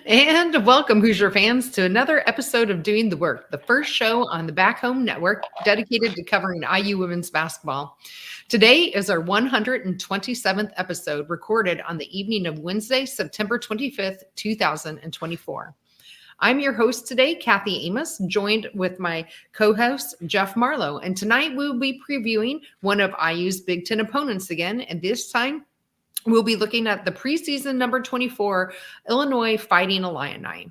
And welcome, Hoosier fans, to another episode of Doing the Work, the first show on the Back Home Network dedicated to covering IU women's basketball. Today is our 127th episode, recorded on the evening of Wednesday, September 25th, 2024. I'm your host today, Kathy Amos, joined with my co-host, Jeff Marlow. And tonight we'll be previewing one of IU's Big Ten opponents again, and this time we'll be looking at the preseason number 24 Illinois Fighting Illini.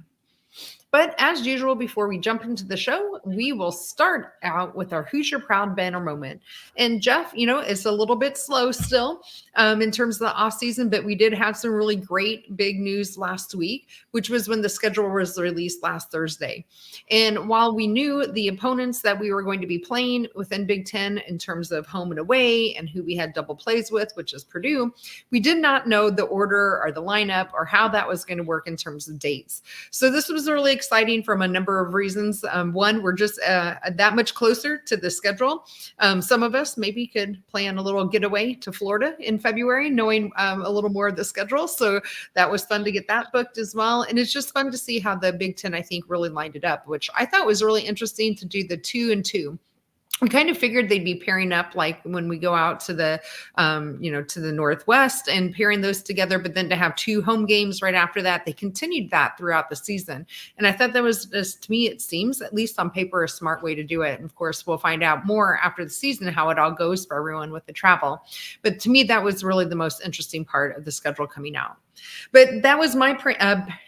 But as usual, before we jump into the show, we will start out with our Hoosier Proud banner moment. And Jeff, it's a little bit slow still in terms of the off season, but we did have some really great big news last week, which was when the schedule was released last Thursday. And while we knew the opponents that we were going to be playing within Big Ten in terms of home and away and who we had double plays with, which is Purdue, we did not know the order or the lineup or how that was going to work in terms of dates. So this was really exciting from a number of reasons. One, we're just that much closer to the schedule. Some of us maybe could plan a little getaway to Florida in February, knowing a little more of the schedule. So that was fun to get that booked as well. And it's just fun to see how the Big Ten, I think, really lined it up, which I thought was really interesting to do the 2 and 2. We kind of figured they'd be pairing up like when we go out to the, to the Northwest and pairing those together, but then to have 2 home games right after that, they continued that throughout the season. And I thought that was just, to me, it seems, at least on paper, a smart way to do it. And of course, we'll find out more after the season, how it all goes for everyone with the travel. But to me, that was really the most interesting part of the schedule coming out. But that was my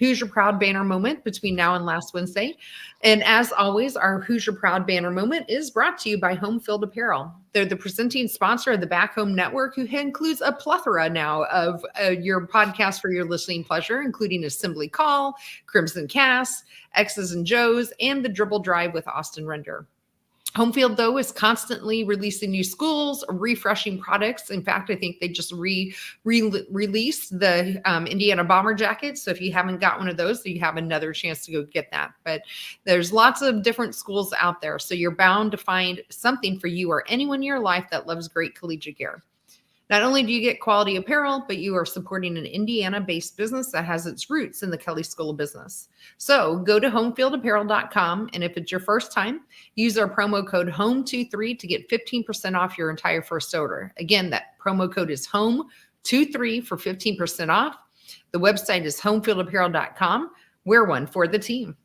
Hoosier Proud banner moment between now and last Wednesday. And as always, our Hoosier Proud banner moment is brought to you by Home Field Apparel. They're the presenting sponsor of the Back Home Network, who includes a plethora now of your podcast for your listening pleasure, including Assembly Call, Crimson Cast, X's and Joe's, and the Dribble Drive with Austin Render. Home Field, though, is constantly releasing new schools, refreshing products. In fact, I think they just released the Indiana Bomber jacket. So if you haven't got one of those, you have another chance to go get that. But there's lots of different schools out there. So you're bound to find something for you or anyone in your life that loves great collegiate gear. Not only do you get quality apparel, but you are supporting an Indiana-based business that has its roots in the Kelley School of Business. So go to homefieldapparel.com, and if it's your first time, use our promo code HOME23 to get 15% off your entire first order. Again, that promo code is HOME23 for 15% off. The website is homefieldapparel.com. Wear one for the team.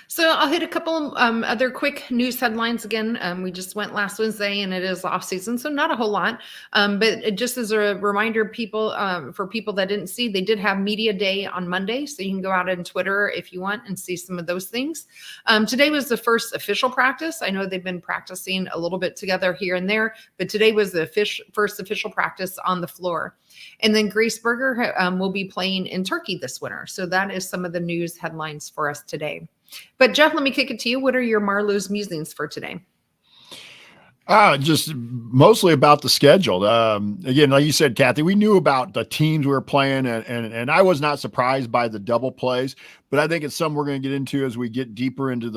So I'll hit a couple other quick news headlines again. We just went last Wednesday, and it is off season, so not a whole lot. But just as a reminder, for people that didn't see, they did have Media Day on Monday, so you can go out on Twitter if you want and see some of those things. Today was the first official practice. I know they've been practicing a little bit together here and there, but today was the first official practice on the floor. And then Grace Berger will be playing in Turkey this winter. So that is some of the news headlines for us today. But Jeff, let me kick it to you. What are your Marlow's musings for today? Just mostly about the schedule. Again, like you said, Kathy, we knew about the teams we were playing, and I was not surprised by the double plays, but I think it's something we're going to get into as we get deeper into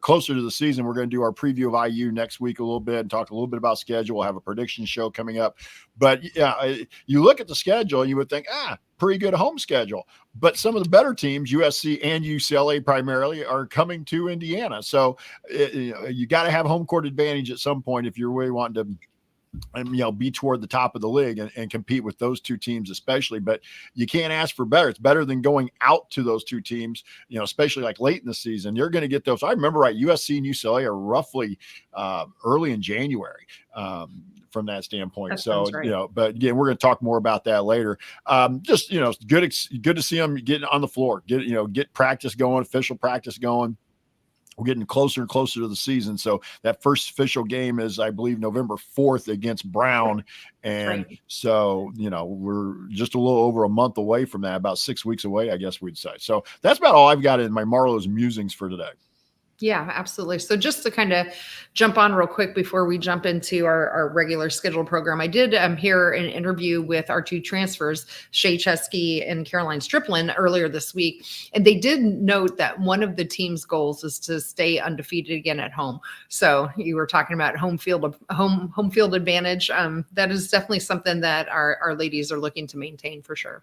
closer to the season. We're going to do our preview of IU next week a little bit and talk a little bit about schedule. We'll have a prediction show coming up. But yeah, you look at the schedule and you would think, pretty good home schedule. But some of the better teams, USC and UCLA primarily, are coming to Indiana. So you got to have home court advantage at some point if you're really wanting to be toward the top of the league and compete with those two teams especially. But you can't ask for better. It's better than going out to those two teams, especially like late in the season. You're going to get those. I remember USC and UCLA are roughly early in January. From that standpoint. That right. But again, we're going to talk more about that later. Just, good to see them getting on the floor, get practice going, official practice going. We're getting closer and closer to the season. So that first official game is, I believe, November 4th against Brown. And right. So, we're just a little over a month away from that, about 6 weeks away, I guess we'd say. So that's about all I've got in my Marlow's musings for today. Yeah, absolutely. So just to kind of jump on real quick before we jump into our regular scheduled program, I did hear an interview with our two transfers, Shay Chesky and Caroline Striplin, earlier this week. And they did note that one of the team's goals is to stay undefeated again at home. So you were talking about home field advantage. That is definitely something that our ladies are looking to maintain for sure.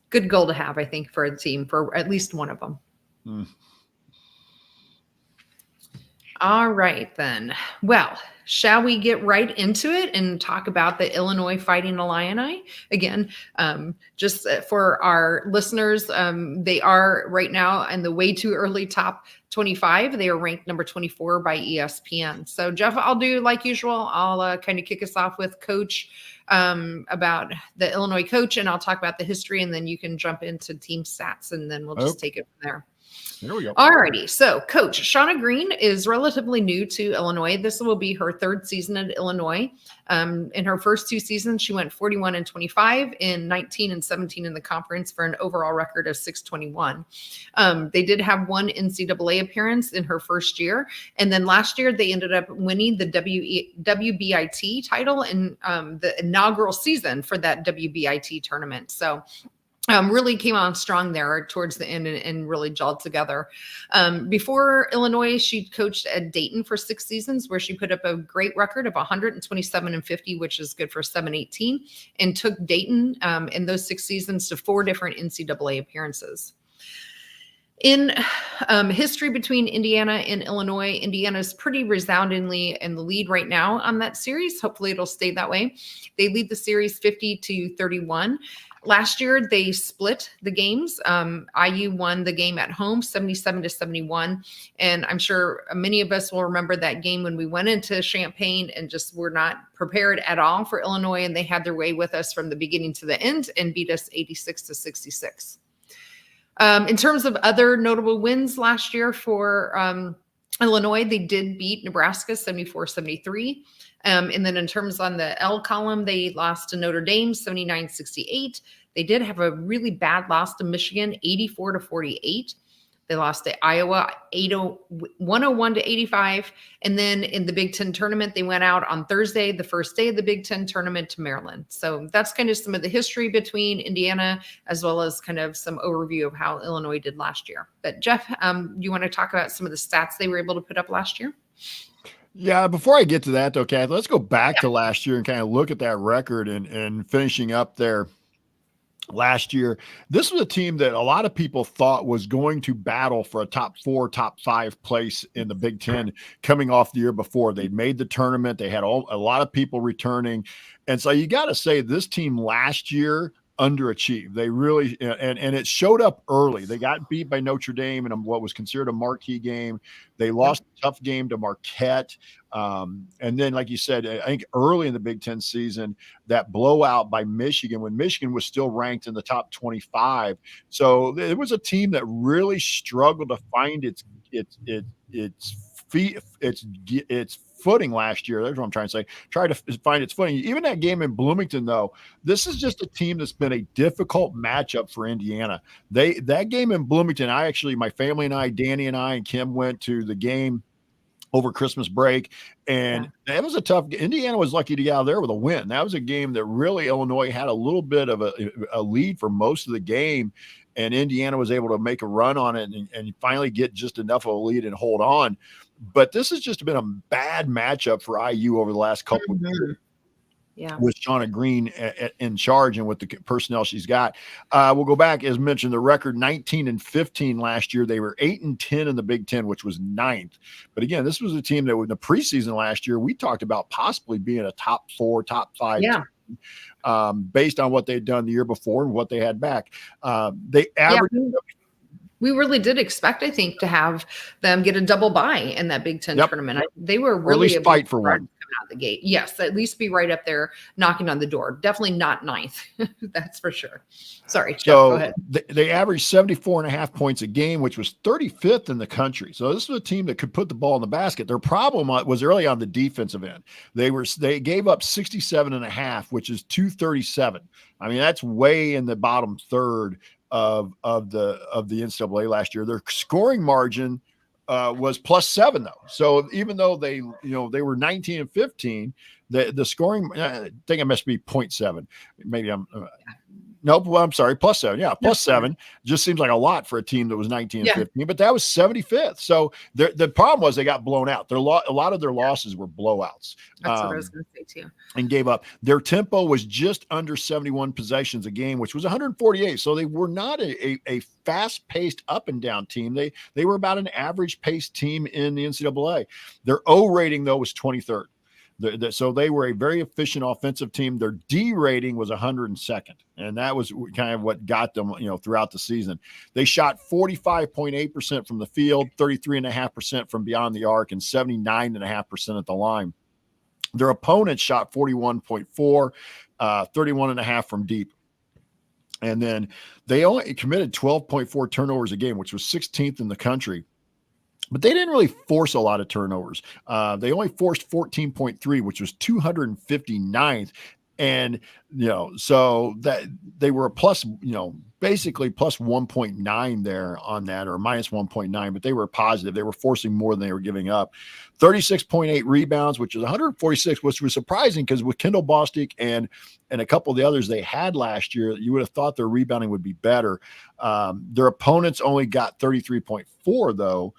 Good goal to have, I think, for a team, for at least one of them. All right, then. Well, shall we get right into it and talk about the Illinois Fighting Illini? Again, just for our listeners, they are right now in the way too early top 25. They are ranked number 24 by ESPN. So, Jeff, I'll do like usual. I'll kind of kick us off with Coach about the Illinois coach, and I'll talk about the history, and then you can jump into team stats, and then we'll just take it from there. There we go. All righty. So Coach Shauna Green is relatively new to Illinois. This will be her third season at Illinois. In her first two seasons, she went 41-25 in 19 and 17 in the conference for an overall record of 621. They did have one NCAA appearance in her first year. And then last year, they ended up winning the WBIT title in the inaugural season for that WBIT tournament. So really came on strong there towards the end and really gelled together. Before Illinois, she coached at Dayton for 6 seasons, where she put up a great record of 127-50, which is good for 718, and took Dayton in those 6 seasons to 4 different NCAA appearances. In history between Indiana and Illinois, Indiana's pretty resoundingly in the lead right now on that series. Hopefully it'll stay that way. They lead the series 50-31. Last year, they split the games. IU won the game at home, 77-71. And I'm sure many of us will remember that game when we went into Champaign and just were not prepared at all for Illinois. And they had their way with us from the beginning to the end and beat us 86-66. In terms of other notable wins last year for Illinois, they did beat Nebraska 74-73. And then in terms on the L column, they lost to Notre Dame 79-68. They did have a really bad loss to Michigan 84-48. They lost to Iowa 101-85. And then in the Big Ten tournament, they went out on Thursday, the first day of the Big Ten tournament, to Maryland. So that's kind of some of the history between Indiana, as well as kind of some overview of how Illinois did last year. But Jeff, you want to talk about some of the stats they were able to put up last year? Yeah, before I get to that, though, Kathy, let's go back to last year and kind of look at that record and finishing up there last year. This was a team that a lot of people thought was going to battle for a top 4, top 5 place in the Big Ten coming off the year before. They'd made the tournament. They had a lot of people returning. And so you got to say this team last year underachieved. They really, and it showed up early. They got beat by Notre Dame in what was considered a marquee game. They lost a tough game to Marquette. And then, like you said, I think early in the Big Ten season, that blowout by Michigan, when Michigan was still ranked in the top 25. So it was a team that really struggled to find its footing last year. That's what I'm trying to say. Try to find its footing. Even that game in Bloomington, though, this is just a team that's been a difficult matchup for Indiana. That game in Bloomington, my family and I, Danny and I and Kim went to the game over Christmas break, and that was a tough. Indiana was lucky to get out of there with a win. That was a game that really Illinois had a little bit of a lead for most of the game, and Indiana was able to make a run on it and finally get just enough of a lead and hold on. But this has just been a bad matchup for IU over the last couple of years. Yeah, with Shauna Green in charge and with the personnel she's got. We'll go back, as mentioned, the record 19-15 last year. They were 8-10 in the Big Ten, which was 9th. But again, this was a team that in the preseason last year, we talked about possibly being a top 4, top 5 team, based on what they'd done the year before and what they had back. They averaged. We really did expect, I think, to have them get a double bye in that Big Ten tournament. They were really, or at least fight for one. Out the gate. Yes, at least be right up there knocking on the door. Definitely not 9th. That's for sure. Sorry, Jeff, go ahead. They averaged 74.5 points a game, which was 35th in the country. So this was a team that could put the ball in the basket. Their problem was early on the defensive end. They gave up 67.5, which is 237. I mean, that's way in the bottom third of the NCAA last year. Their scoring margin was +7 though. So even though they were 19 and 15, the scoring, I think it must be 0.7. Maybe nope. Well, I'm sorry. +7. Yeah. +7 just seems like a lot for a team that was 19 and 15, but that was 75th. So the problem was they got blown out. A lot of their losses were blowouts. That's what I was going to say too. And gave up. Their tempo was just under 71 possessions a game, which was 148. So they were not a fast-paced up and down team. They were about an average paced team in the NCAA. Their O rating though was 23rd. So they were a very efficient offensive team. Their D rating was 102nd, and that was kind of what got them, throughout the season. They shot 45.8% from the field, 33.5% from beyond the arc, and 79.5% at the line. Their opponents shot 41.4, 31.5 from deep. And then they only committed 12.4 turnovers a game, which was 16th in the country. But they didn't really force a lot of turnovers. They only forced 14.3, which was 259th. And, so that they were a plus, basically plus 1.9 there on that, or minus 1.9, but they were positive. They were forcing more than they were giving up. 36.8 rebounds, which is 146, which was surprising because with Kendall Bostic and a couple of the others they had last year, you would have thought their rebounding would be better. Their opponents only got 33.4 though,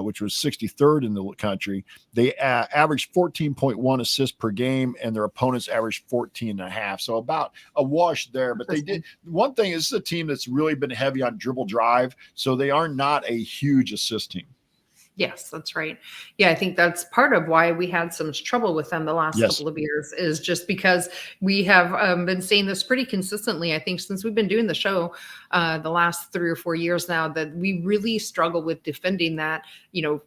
which was 63rd in the country. They averaged 14.1 assists per game, and their opponents averaged 14.5. So about a wash there. But they did one thing. This is a team that's really been heavy on dribble drive, so they are not a huge assist team. Yes, that's right. Yeah, I think that's part of why we had so much trouble with them the last couple of years, is just because we have been saying this pretty consistently, I think, since we've been doing the show the last 3 or 4 years now, that we really struggle with defending that,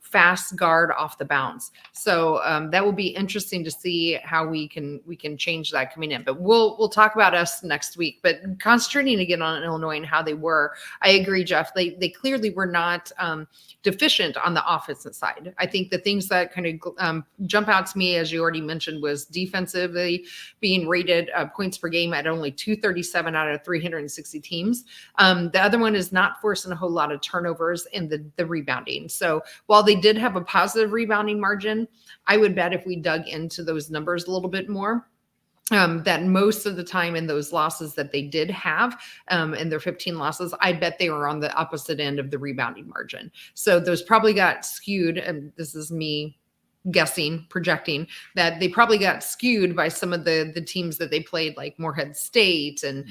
fast guard off the bounce. So that will be interesting to see how we can change that coming in. But we'll talk about us next week. But concentrating again on Illinois and how they were, I agree, Jeff. They clearly were not deficient on the offensive side. I think the things that kind of jump out to me, as you already mentioned, was defensively being rated points per game at only 237 out of 360 teams. The other one is not forcing a whole lot of turnovers in the rebounding. So while they did have a positive rebounding margin, I would bet if we dug into those numbers a little bit more, that most of the time in those losses that they did have, in their 15 losses, I bet they were on the opposite end of the rebounding margin. So those probably got skewed, and this is me guessing, projecting, that they probably got skewed by some of the teams that they played, like Morehead State and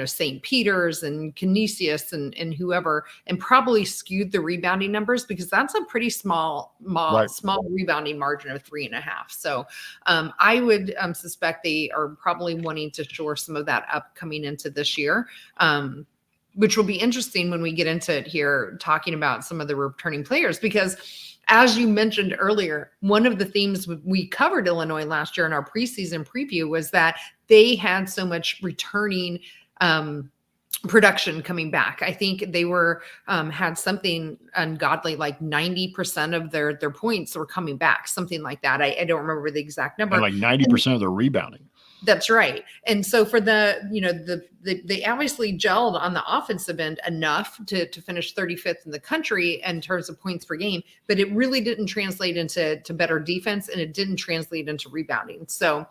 St. Peter's and Canisius and whoever, and probably skewed the rebounding numbers, because that's a pretty small rebounding margin of 3.5. So I would suspect they are probably wanting to shore some of that up coming into this year. Which will be interesting when we get into it here, talking about some of the returning players, because as you mentioned earlier, one of the themes we covered Illinois last year in our preseason preview was that they had so much returning production coming back. I think they were had something ungodly, like 90% of their points were coming back, something like that. I don't remember the exact number. And like 90% of their rebounding. That's right. And so for they obviously gelled on the offensive end enough to finish 35th in the country in terms of points per game, but it really didn't translate into better defense, and it didn't translate into rebounding. So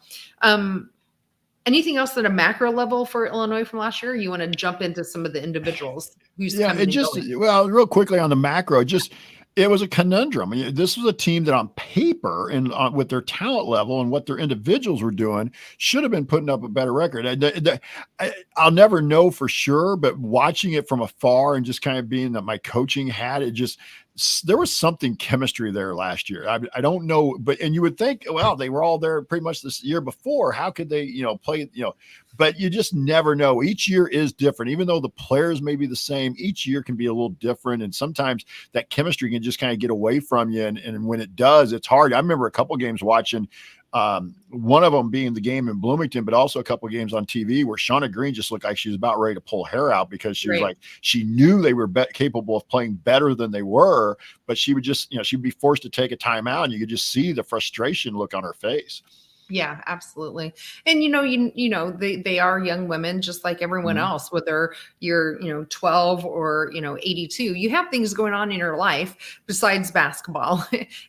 anything else at a macro level for Illinois from last year? You want to jump into some of the individuals? Real quickly on the macro, it was a conundrum. I mean, this was a team that on paper and with their talent level and what their individuals were doing should have been putting up a better record. I'll never know for sure, but watching it from afar and just kind of being that my coaching hat, there was something chemistry there last year. I don't know, and you would think, well, they were all there pretty much this year before. How could they, play, but you just never know. Each year is different. Even though the players may be the same, each year can be a little different. And sometimes that chemistry can just kind of get away from you. And when it does, it's hard. I remember a couple games watching, one of them being the game in Bloomington, but also a couple of games on TV where Shauna Green just looked like she was about ready to pull hair out, because she was like, she knew they were capable of playing better than they were, but she would just, she'd be forced to take a timeout, and you could just see the frustration look on her face. Yeah, absolutely. And they are young women just like everyone Mhm. else, whether you're, 12 or, 82. You have things going on in your life besides basketball.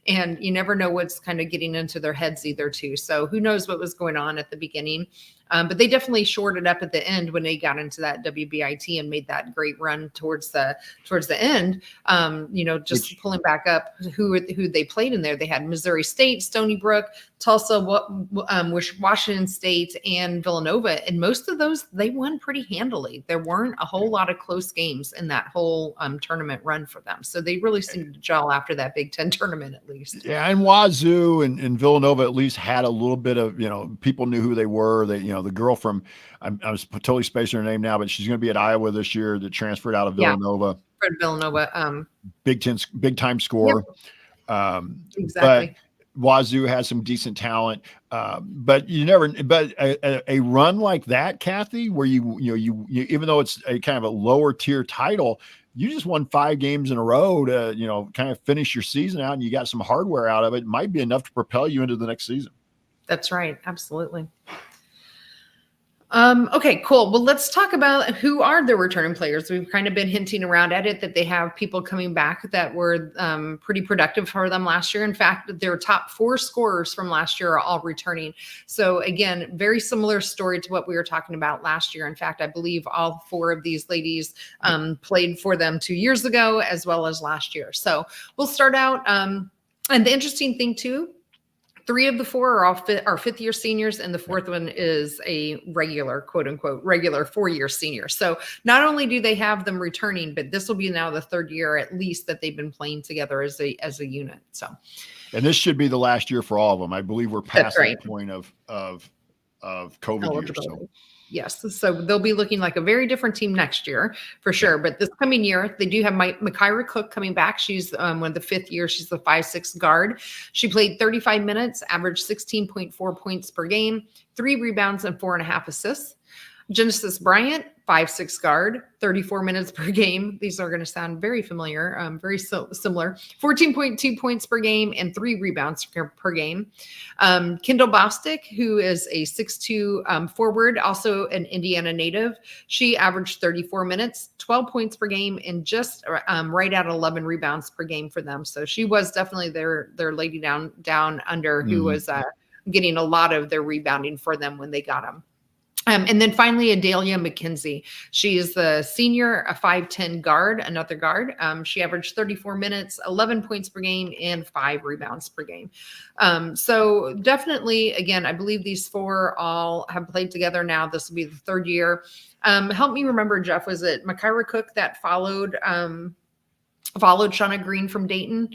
And you never know what's kind of getting into their heads either too. So who knows what was going on at the beginning. But they definitely shored it up at the end when they got into that WBIT and made that great run towards the end. Just Which pulling back up who they played in there. They had Missouri State, Stony Brook, Tulsa, Washington State, and Villanova. And most of those, they won pretty handily. There weren't a whole lot of close games in that whole tournament run for them. So they really seemed to gel after that Big Ten tournament, at least. Yeah, and Wazoo and Villanova at least had a little bit of, people knew who they were. They, the girl from, I was totally spacing her name now, but she's going to be at Iowa this year that transferred out of Yeah, Villanova. Fred Villanova. Big time scorer. Yep, But exactly. Wazoo has some decent talent. But a run like that, Kathy, where you even though it's a kind of a lower tier title, you just won 5 games in a row to, kind of finish your season out, and you got some hardware out of it. It might be enough to propel you into the next season. That's right. Absolutely. Okay, cool. Well, let's talk about who are the returning players. We've kind of been hinting around at it that they have people coming back that were pretty productive for them last year. In fact, their top 4 scorers from last year are all returning. So again, very similar story to what we were talking about last year. In fact, I believe all 4 of these ladies played for them 2 years ago as well as last year. So we'll start out. And the interesting thing too, 3 of the 4 are fifth-year seniors, and the 4th one is a regular, quote unquote, regular 4-year senior. So not only do they have them returning, but this will be now the 3rd year at least that they've been playing together as a unit. So, and this should be the last year for all of them. I believe we're past right. that point of COVID years. So. Yes. So they'll be looking like a very different team next year for sure. But this coming year, they do have Makaira Cook coming back. She's one of the 5th year. She's the 5'6" guard. She played 35 minutes, averaged 16.4 points per game, 3 rebounds and 4.5 assists. Genesis Bryant, 5'6" guard, 34 minutes per game. These are going to sound very familiar, very similar. 14.2 points per game and 3 rebounds per game. Kendall Bostic, who is a 6'2" forward, also an Indiana native. She averaged 34 minutes, 12 points per game, and just right at 11 rebounds per game for them. So she was definitely their lady down under who was getting a lot of their rebounding for them when they got them. And then finally, Adalia McKenzie. She is the senior, a 5'10" guard, another guard. She averaged 34 minutes, 11 points per game, and 5 rebounds per game. So definitely, again, I believe these 4 all have played together now. This will be the 3rd year. Help me remember, Jeff, was it Makaira Cook that followed Shauna Green from Dayton?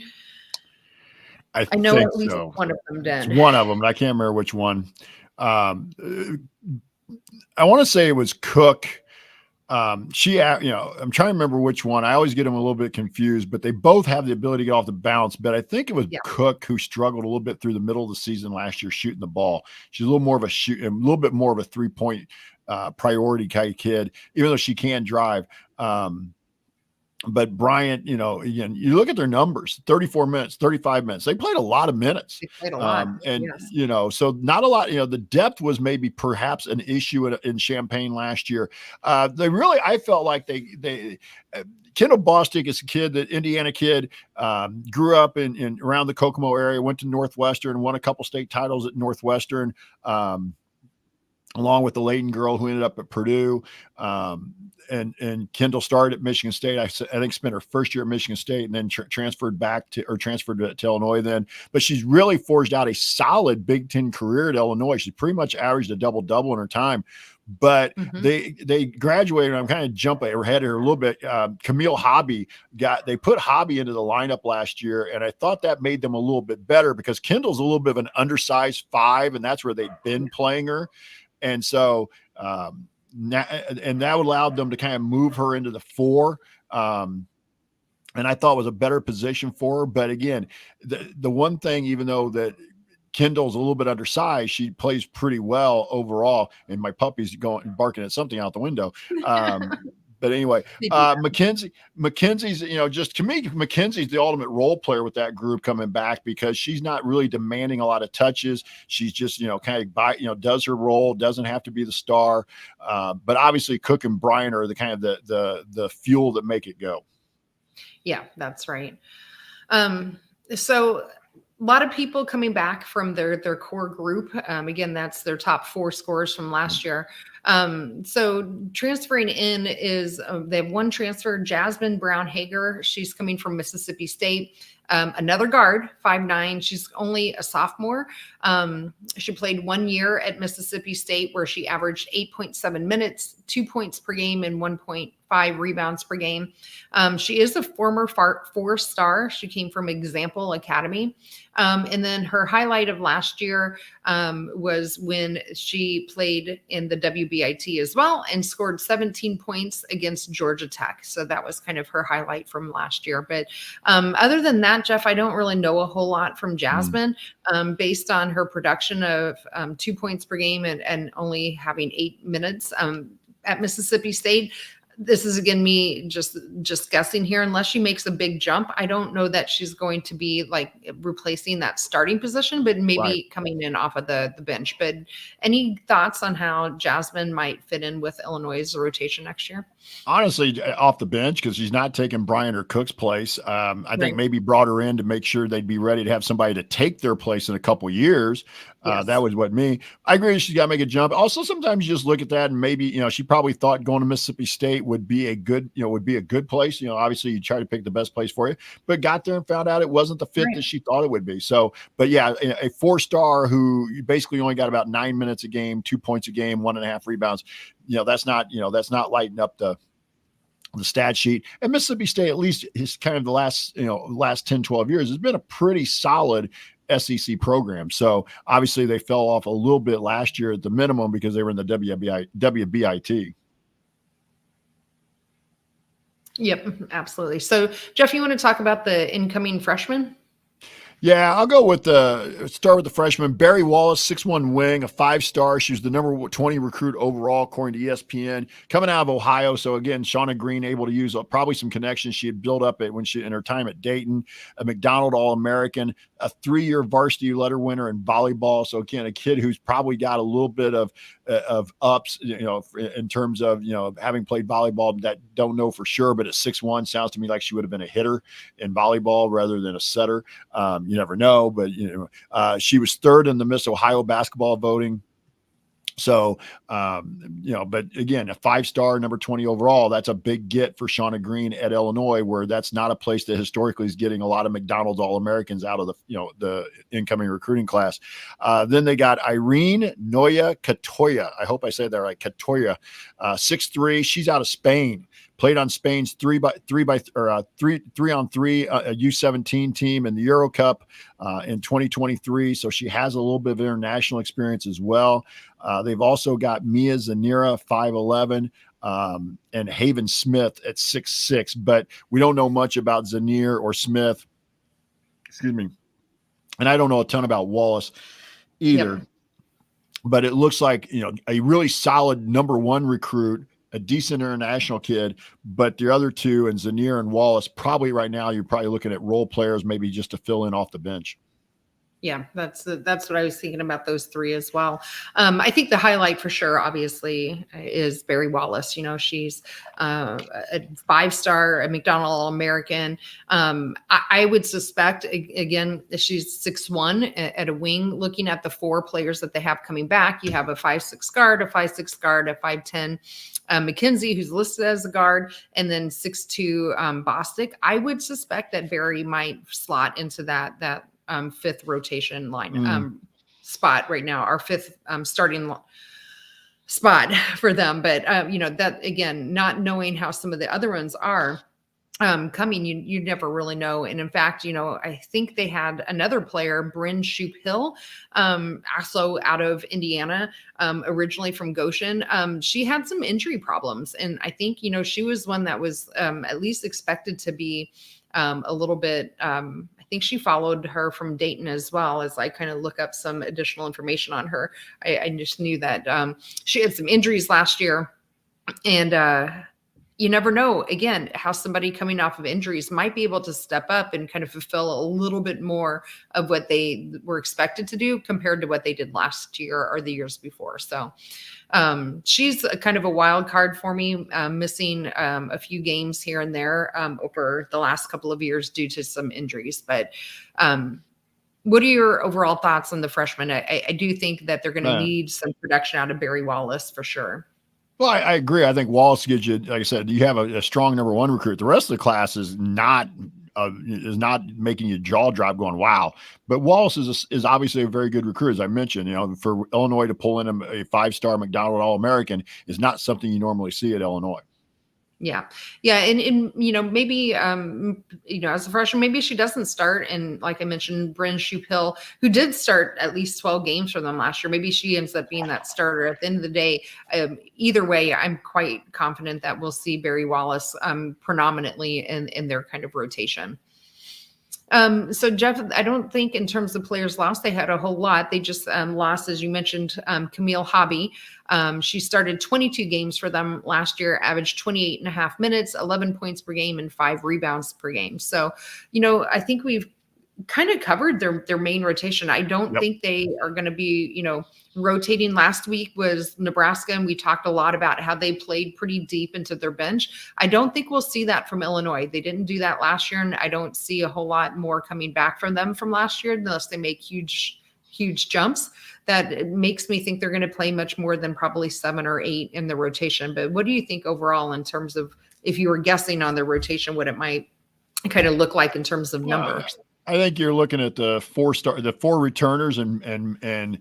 I know think at least so. one of them did. It's one of them, but I can't remember which one. I want to say it was Cook. I'm trying to remember which one. I always get them a little bit confused, but they both have the ability to get off the bounce. But I think it was Cook who struggled a little bit through the middle of the season last year shooting the ball. She's a little bit more of a 3-point priority kind of kid, even though she can drive. But Bryant, again, you look at their numbers, 34 minutes, 35 minutes. They played a lot of minutes. They played a lot. And, yes. So not a lot, the depth was maybe perhaps an issue in Champaign last year. I felt like Kendall Bostic is a kid, that Indiana kid, grew up in around the Kokomo area, went to Northwestern, won a couple state titles at Northwestern, along with the Layton girl who ended up at Purdue. And Kendall started at Michigan State. I think spent her first year at Michigan State and then transferred to Illinois then. But she's really forged out a solid Big Ten career at Illinois. She pretty much averaged a double-double in her time. But they graduated. I'm kind of jumping ahead here a little bit. Camille Hobby they put Hobby into the lineup last year, and I thought that made them a little bit better because Kendall's a little bit of an undersized 5, and that's where they've been playing her. And so, and that would allow them to kind of move her into the 4. And I thought was a better position for her. But again, the one thing, even though that Kendall's a little bit undersized, she plays pretty well overall. And my puppy's barking at something out the window. But anyway, They do that. Mackenzie's, just to me, Mackenzie's the ultimate role player with that group coming back because she's not really demanding a lot of touches. She's just, kind of does her role, doesn't have to be the star. But obviously Cook and Bryant are the kind of the fuel that make it go. Yeah, that's right. So a lot of people coming back from their core group. Again, that's their top 4 scorers from last year. So transferring in is they have one transfer, Jasmine Brown Hager. She's coming from Mississippi State. Another guard, 5'9". She's only a sophomore. She played 1 year at Mississippi State where she averaged 8.7 minutes, 2 points per game, and 1.5 rebounds per game. She is a former 4-star. She came from Example Academy. And then her highlight of last year was when she played in the WBIT as well and scored 17 points against Georgia Tech. So that was kind of her highlight from last year. But other than that, Jeff, I don't really know a whole lot from Jasmine based on her production of 2 points per game and only having 8 minutes at Mississippi State. This is, again, me just guessing here. Unless she makes a big jump, I don't know that she's going to be like replacing that starting position, but maybe coming in off of the bench. But any thoughts on how Jasmine might fit in with Illinois' rotation next year? Honestly, off the bench, because she's not taking Bryant or Cook's place. I think maybe brought her in to make sure they'd be ready to have somebody to take their place in a couple of years. Yes. That was I agree. She's got to make a jump. Also, sometimes you just look at that and maybe, she probably thought going to Mississippi State would be a good place. Obviously you try to pick the best place for you, but got there and found out it wasn't the fit that she thought it would be. So, but yeah, a 4-star who basically only got about 9 minutes a game, 2 points a game, 1.5 rebounds. That's not lighting up the stat sheet. And Mississippi State, at least is kind of the last 10, 12 years, has been a pretty solid SEC program. So obviously they fell off a little bit last year at the minimum because they were in the WBIT. Yep, absolutely. So Jeff, you want to talk about the incoming freshman? Yeah, I'll go with start with the freshman, Barry Wallace, 6'1" wing, a 5-star. She was the number 20 recruit overall, according to ESPN, coming out of Ohio. So again, Shauna Green able to use probably some connections she had built up in her time at Dayton, a McDonald All-American, a 3-year varsity letter winner in volleyball. So again, a kid who's probably got a little bit of ups, in terms of, having played volleyball that don't know for sure, but at 6'1" sounds to me like she would have been a hitter in volleyball rather than a setter. You never know, but she was 3rd in the Miss Ohio basketball voting. So, but again, a 5-star, number 20 overall, that's a big get for Shauna Green at Illinois, where that's not a place that historically is getting a lot of McDonald's All-Americans out of the incoming recruiting class. Then they got Irene Noya Catoya. I hope I say that right. Catoya, 6'3". She's out of Spain. Played on Spain's 3-on-3 U17 team in the Euro Cup in 2023. So she has a little bit of international experience as well. They've also got Mia Zanira, 5'11", and Haven Smith at 6'6". But we don't know much about Zanir or Smith. Excuse me. And I don't know a ton about Wallace either. Yep. But it looks like, a really solid number 1 recruit, a decent international kid, but the other two, and Zanir and Wallace, probably right now you're probably looking at role players, maybe just to fill in off the bench. Yeah, that's what I was thinking about those 3 as well. I think the highlight for sure, obviously, is Barry Wallace. She's a 5-star, a McDonald All-American. I would suspect, again, she's 6'1" at a wing. Looking at the 4 players that they have coming back, you have a 5'6" guard, a 5'6" guard, a 5'10" McKenzie, who's listed as a guard, and then 6'2" Bostic. I would suspect that Barry might slot into that 5th rotation line spot right now, our 5th starting spot for them. But, that, again, not knowing how some of the other ones are coming, you never really know. And in fact, I think they had another player, Bryn Shoup Hill, also out of Indiana, originally from Goshen. She had some injury problems. And I think, she was one that was at least expected to be a little bit, I think she followed her from Dayton as well, as I kind of look up some additional information on her. I just knew that she had some injuries last year, and you never know, again, how somebody coming off of injuries might be able to step up and kind of fulfill a little bit more of what they were expected to do compared to what they did last year or the years before. So she's a kind of a wild card for me, missing a few games here and there over the last couple of years due to some injuries. But what are your overall thoughts on the freshman? I do think that they're going to need some production out of Barry Wallace for sure. Well, I agree. I think Wallace gives you, like I said, you have a strong number one recruit. The rest of the class is not making you jaw drop going, wow. But Wallace is obviously a very good recruit. As I mentioned, for Illinois to pull in a 5-star McDonald All-American is not something you normally see at Illinois. Yeah. Yeah. And maybe, as a freshman, maybe she doesn't start. And like I mentioned, Bryn Shoup-Hill, who did start at least 12 games for them last year, maybe she ends up being that starter at the end of the day. Either way, I'm quite confident that we'll see Barry Wallace predominantly in their kind of rotation. So Jeff, I don't think in terms of players lost, they had a whole lot. They just lost, as you mentioned, Camille Hobby. She started 22 games for them last year, averaged 28 and a half minutes, 11 points per game, and 5 rebounds per game. So, I think we've kind of covered their main rotation. I don't think they are going to be, rotating. Last week was Nebraska, and we talked a lot about how they played pretty deep into their bench. I don't think we'll see that from Illinois. They didn't do that last year, and I don't see a whole lot more coming back from them from last year unless they make huge jumps. That makes me think they're going to play much more than probably 7 or 8 in the rotation. But what do you think overall in terms of, if you were guessing on their rotation, what it might kind of look like in terms of numbers? I think you're looking at the 4 returners and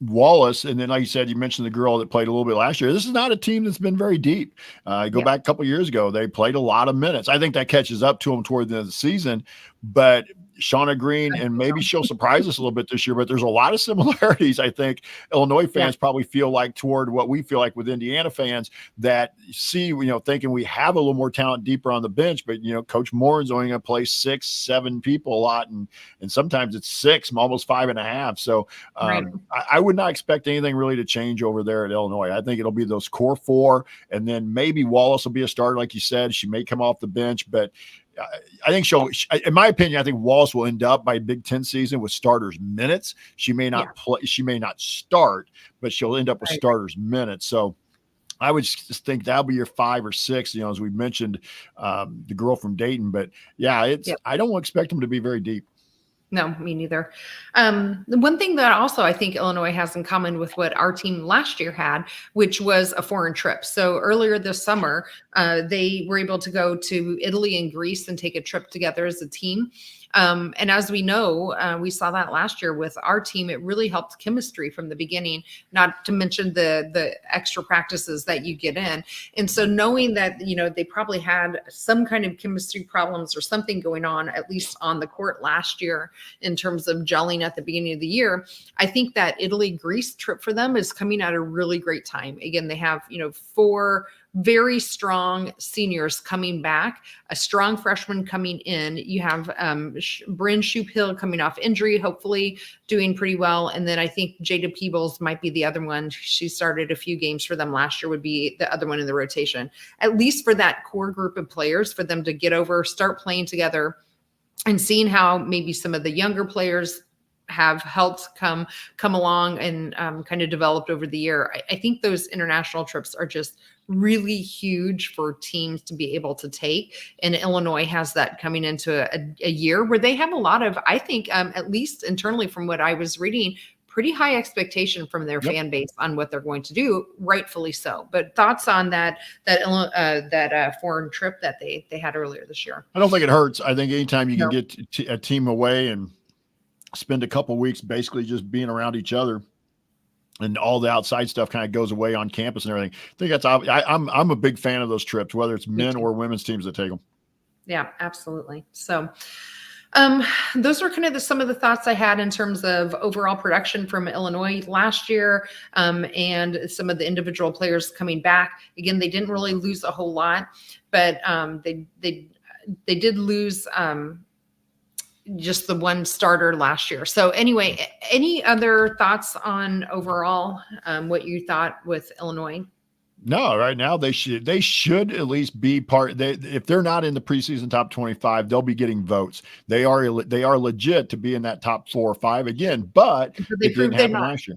Wallace. And then, like you said, you mentioned the girl that played a little bit last year. This is not a team that's been very deep. Go back a couple of years ago, they played a lot of minutes. I think that catches up to them toward the end of the season, but Shauna Green, and maybe she'll surprise us a little bit this year, but there's a lot of similarities. I think Illinois fans probably feel like toward what we feel like with Indiana fans that see, thinking we have a little more talent deeper on the bench, but Coach Morin's only going to play 6, 7 people a lot. And sometimes it's 6, almost 5.5. So I would not expect anything really to change over there at Illinois. I think it'll be those core 4, and then maybe Wallace will be a starter. Like you said, she may come off the bench, but I think in my opinion, I think Wallace will end up by Big Ten season with starters minutes. She may not play, she may not start, but she'll end up with starters minutes. So I would just think that'll be your 5 or 6, as we mentioned, the girl from Dayton. But I don't expect them to be very deep. No, me neither. The one thing that also I think Illinois has in common with what our team last year had, which was a foreign trip. So earlier this summer, they were able to go to Italy and Greece and take a trip together as a team. And as we know, we saw that last year with our team. It really helped chemistry from the beginning, not to mention the extra practices that you get in. And so knowing that, they probably had some kind of chemistry problems or something going on, at least on the court last year in terms of gelling at the beginning of the year, I think that Italy-Greece trip for them is coming at a really great time. Again, they have, 4 very strong seniors coming back, a strong freshman coming in. You have Bryn Shoup-Hill coming off injury, hopefully doing pretty well. And then I think Jada Peebles might be the other one. She started a few games for them last year, would be the other one in the rotation, at least for that core group of players, for them to get over, start playing together, and seeing how maybe some of the younger players have helped come along and kind of developed over the year. I think those international trips are just really huge for teams to be able to take. And Illinois has that coming into a year where they have a lot of, I think, at least internally from what I was reading, pretty high expectation from their fan base on what they're going to do, rightfully so. But thoughts on that foreign trip that they had earlier this year? I don't think it hurts. I think anytime you can get a team away and spend a couple of weeks basically just being around each other, and all the outside stuff kind of goes away on campus and everything. I think that's I'm a big fan of those trips, whether it's men or women's teams that take them. Yeah, absolutely. So those were kind of some of the thoughts I had in terms of overall production from Illinois last year, and some of the individual players coming back. Again, they didn't really lose a whole lot, but they did lose just the one starter last year. So anyway, any other thoughts on overall what you thought with Illinois? No, right now they should at least be part. If they're not in the preseason top 25, they'll be getting votes. They are legit to be in that top 4 or 5 again, but Until they it didn't prove they're happen not. last year.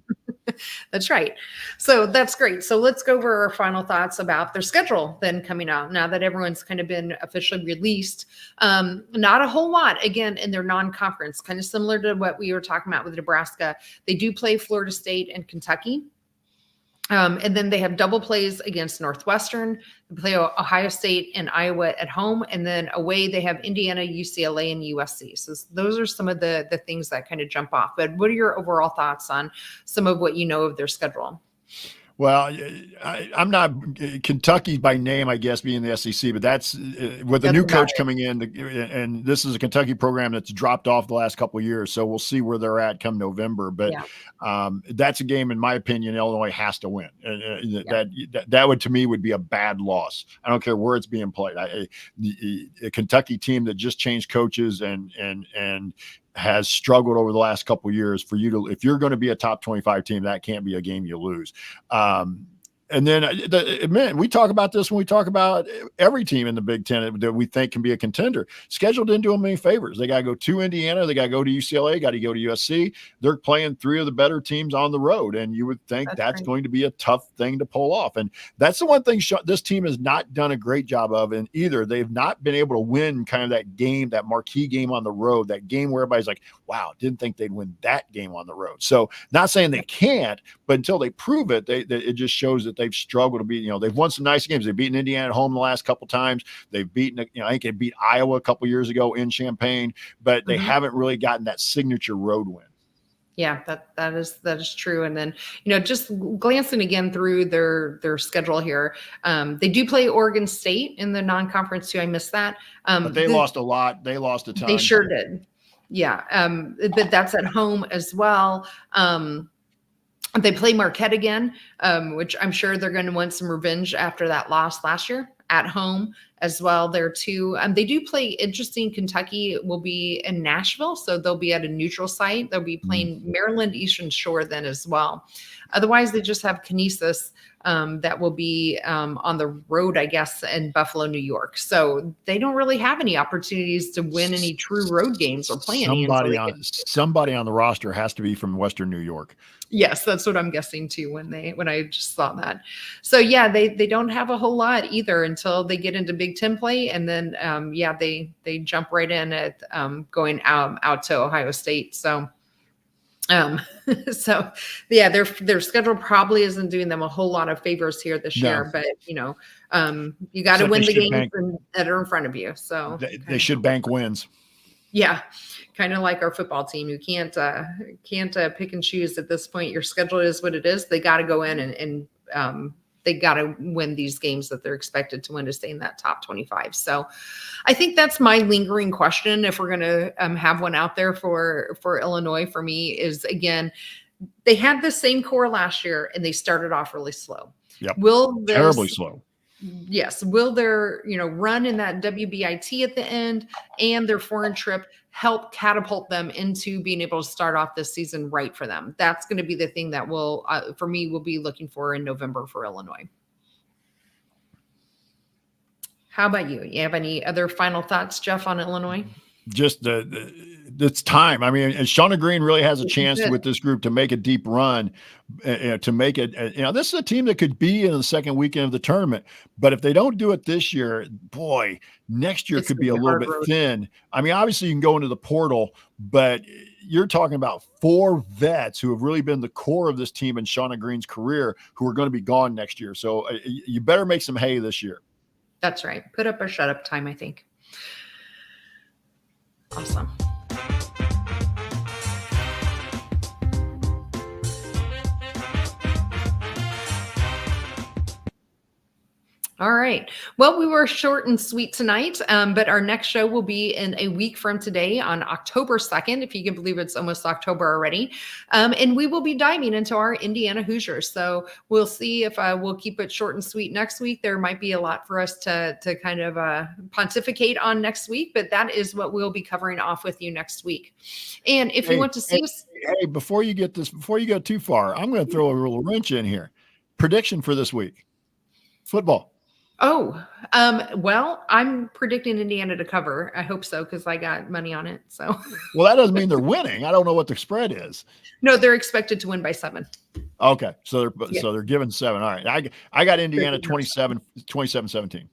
That's right. So that's great. So let's go over our final thoughts about their schedule then coming out now that everyone's kind of been officially released. Not a whole lot, again, in their non-conference, kind of similar to what we were talking about with Nebraska. They do play Florida State and Kentucky. And then they have double plays against Northwestern. They play Ohio State and Iowa at home. And then away, they have Indiana, UCLA, and USC. So those are some of the things that kind of jump off. But what are your overall thoughts on some of what you know of their schedule? Well, I'm not Kentucky by name, I guess, being the SEC, but that's with the That's new about coach it. coming in, and this is a Kentucky program that's dropped off the last couple of years. So we'll see where they're at come November. But that's a game, in my opinion, Illinois has to win. That would, to me, would be a bad loss. I don't care where it's being played. A Kentucky team that just changed coaches and has struggled over the last couple of years, for you to, if you're going to be a top 25 team, that can't be a game you lose. And then, man, we talk about this when we talk about every team in the Big Ten that we think can be a contender. Schedule didn't do them any favors. They got to go to Indiana. They got to go to UCLA. Got to go to USC. They're playing 3 of the better teams on the road, and you would think that's right. going to be a tough thing to pull off. And that's the one thing this team has not done a great job of. And either they've not been able to win kind of that game, that marquee game on the road, that game where everybody's like, wow, didn't think they'd win that game on the road. So not saying they can't, but until they prove it, it just shows that they've struggled to beat. They've won some nice games. They've beaten Indiana at home the last couple times. They've beaten, I think they beat Iowa a couple years ago in Champaign, but they haven't really gotten that signature road win. Yeah, that is true. And then, just glancing again through their schedule here, they do play Oregon State in the non-conference too. I missed that. But they lost a lot. They lost a ton. They sure did. Yeah. But that's at home as well. They play Marquette again, which I'm sure they're going to want some revenge after that loss last year at home as well there too. They do play interesting. Kentucky will be in Nashville, so they'll be at a neutral site. They'll be playing Maryland Eastern Shore then as well. Otherwise, they just have Canisius that will be on the road, I guess, in Buffalo, New York. So they don't really have any opportunities to win any true road games or play any. Somebody on the roster has to be from Western New York. Yes, that's what I'm guessing too when I just saw that. So yeah, they don't have a whole lot either until they get into Big Ten play, and then they jump right in at going out to Ohio State. So so yeah, their schedule probably isn't doing them a whole lot of favors here this year, but you got to win the games that are in front of you. So they should bank wins. Yeah. Kind of like our football team who can't pick and choose at this point. Your schedule is what it is. They got to go in and they got to win these games that they're expected to win to stay in that top 25. So I think that's my lingering question. If we're going to have one out there for Illinois, for me, is again, they had the same core last year and they started off really slow. Yep. Terribly slow. Yes. Will their, run in that WBIT at the end and their foreign trip help catapult them into being able to start off this season right for them? That's going to be the thing that will, for me, will be looking for in November for Illinois. How about you? You have any other final thoughts, Jeff, on Illinois? Just it's time. I mean, and Shauna Green really has a chance with this group to make a deep run, to make it. This is a team that could be in the second weekend of the tournament. But if they don't do it this year, boy, next year could be a little bit thin. I mean, obviously you can go into the portal, but you're talking about 4 vets who have really been the core of this team in Shauna Green's career who are going to be gone next year. So you better make some hay this year. That's right. Put up or shut up time, I think. Awesome. All right. Well, we were short and sweet tonight, but our next show will be in a week from today on October 2nd, if you can believe it's almost October already. And we will be diving into our Indiana Hoosiers. So we'll see if we'll keep it short and sweet next week. There might be a lot for us to kind of pontificate on next week, but that is what we'll be covering off with you next week. And if you want to see us. Hey, before you go too far, I'm going to throw a little wrench in here. Prediction for this week. Football. Oh, well, I'm predicting Indiana to cover. I hope so because I got money on it. So, Well, that doesn't mean they're winning. I don't know what the spread is. no, they're expected to win by 7. Okay, so Yeah. they're giving 7. All right, I got Indiana 27-17.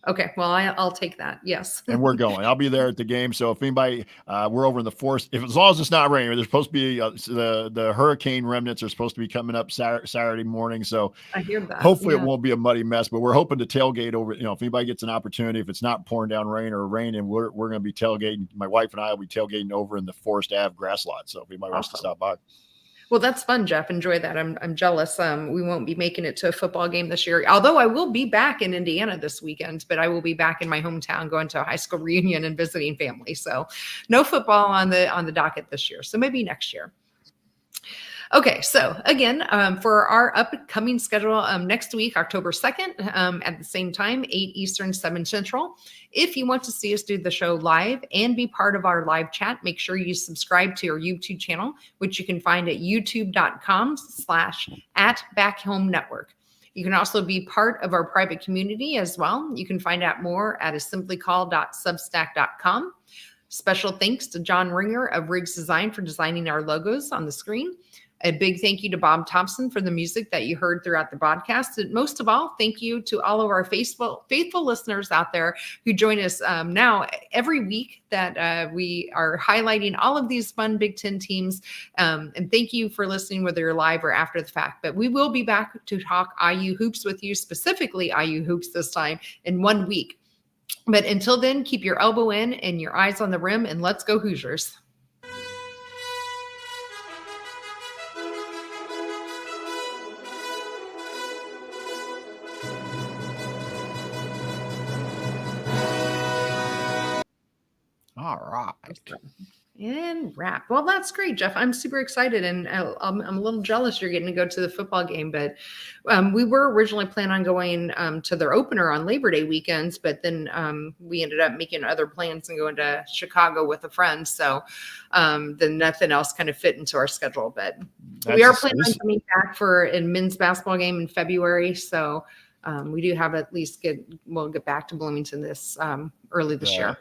Okay, well, I'll take that. Yes. And we're going. I'll be there at the game. So if anybody, we're over in the forest. If as long as it's not raining, there's supposed to be the hurricane remnants are supposed to be coming up Saturday morning. So I hear that. hopefully it won't be a muddy mess. But we're hoping to tailgate over. If anybody gets an opportunity, if it's not pouring down rain or raining, we're going to be tailgating. My wife and I will be tailgating over in the Forest Ave grass lot. So if anybody wants to stop by. Well, that's fun, Jeff. Enjoy that. I'm jealous. We won't be making it to a football game this year, although I will be back in Indiana this weekend, but I will be back in my hometown going to a high school reunion and visiting family. So no football on the docket this year. So maybe next year. Okay, so again, for our upcoming schedule next week, October 2nd, at the same time, 8 Eastern, 7 Central. If you want to see us do the show live and be part of our live chat, make sure you subscribe to our YouTube channel, which you can find at youtube.com/@BackHomeNetwork. You can also be part of our private community as well. You can find out more at assemblycall.substack.com. Special thanks to John Ringer of Riggs Design for designing our logos on the screen. A big thank you to Bob Thompson for the music that you heard throughout the podcast. And most of all, thank you to all of our faithful listeners out there who join us now every week that we are highlighting all of these fun Big Ten teams. And thank you for listening, whether you're live or after the fact. But we will be back to talk IU hoops with you, specifically IU hoops this time in 1 week. But until then, keep your elbow in and your eyes on the rim, and let's go Hoosiers. All right. And wrap. Well, that's great, Jeff. I'm super excited, and I'm a little jealous you're getting to go to the football game. But we were originally planning on going to their opener on Labor Day weekends, but then we ended up making other plans and going to Chicago with a friend. So then nothing else kind of fit into our schedule. But we are planning on coming back for a men's basketball game in February. So we do have we'll get back to Bloomington this early this year.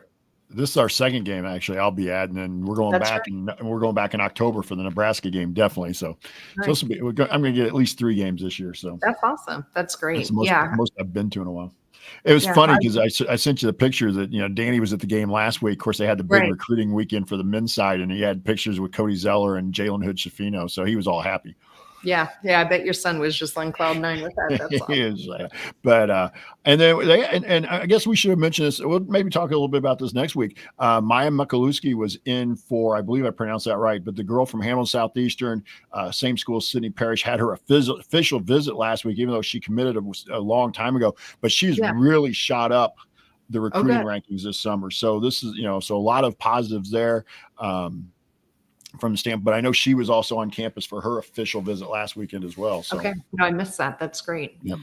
This is our second game, actually. I'll be adding, and we're going back, and we're going back in October for the Nebraska game, definitely. So, nice. I'm going to get at least 3 games this year. So that's awesome. That's great. That's the most I've been to in a while. It was funny because I sent you the picture that Danny was at the game last week. Of course, they had the big recruiting weekend for the men's side, and he had pictures with Cody Zeller and Jalen Hood-Schifino, so he was all happy. Yeah. I bet your son was just on cloud 9 with that. That's awesome. He is, but and then and I guess we should have mentioned this. We'll maybe talk a little bit about this next week. Maya Mikaluski was in for, I believe I pronounced that right, but the girl from Hamilton Southeastern, same school as Sydney Parrish, had her official visit last week, even though she committed a long time ago. But she's really shot up the recruiting rankings this summer. So this is so a lot of positives there. From the standpoint, but I know she was also on campus for her official visit last weekend as well. So. Okay. No, I missed that. That's great. Yep.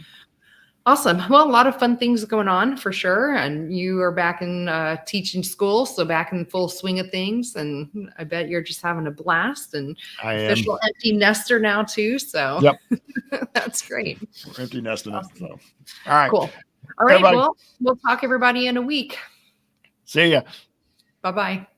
Awesome. Well, a lot of fun things going on for sure. And you are back in teaching school, so back in full swing of things. And I bet you're just having a blast and official empty nester now too. So that's great. We're empty nesting. Awesome. So. All right. Cool. All right. Everybody. Well, we'll talk everybody in a week. See ya. Bye-bye.